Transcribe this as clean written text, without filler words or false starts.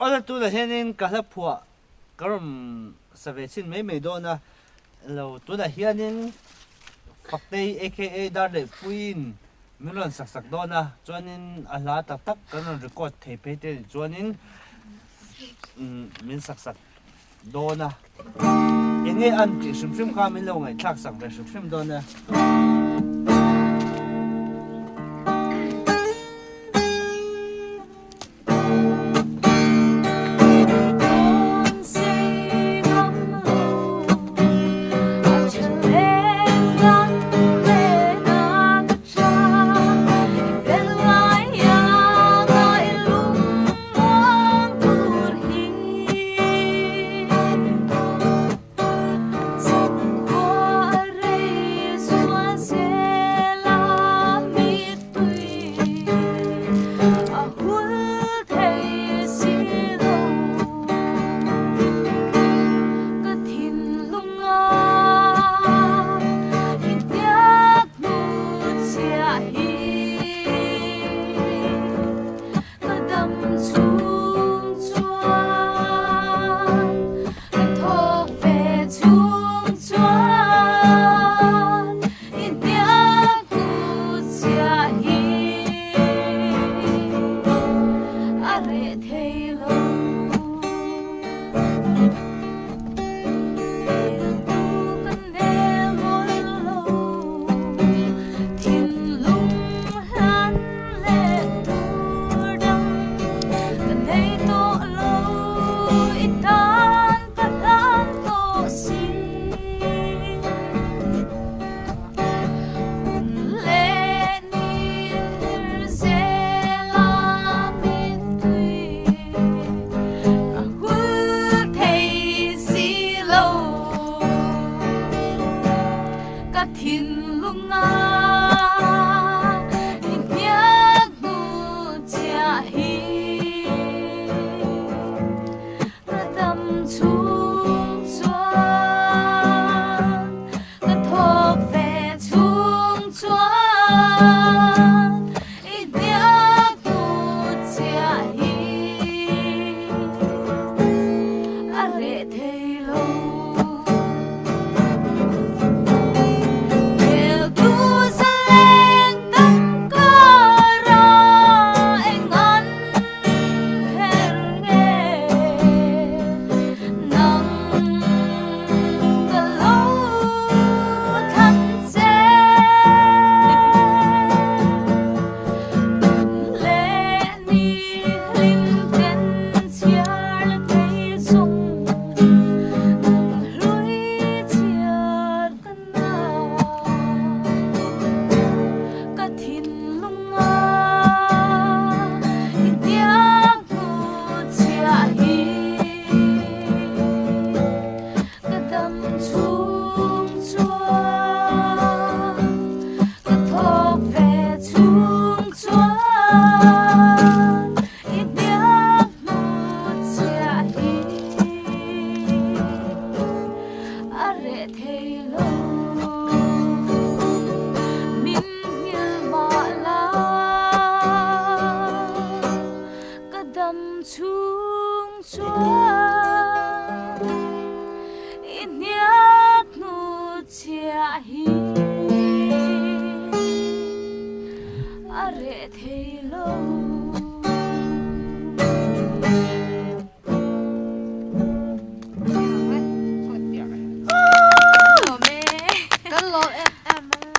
ở tu là hiện nên cả lớp phùa cái sao về xin mấy đôi na lâu tu là hiện nên phát đây aka dar để phuin mình luôn sắc sắc đôi na cho nên Allah tắc tắc cái nó record tape thế cho nên mình sắc sắc đôi na anh nghe anh chỉ sum sum cả mình lâu ngày chắc sắc về sum sum đôi na chung chúa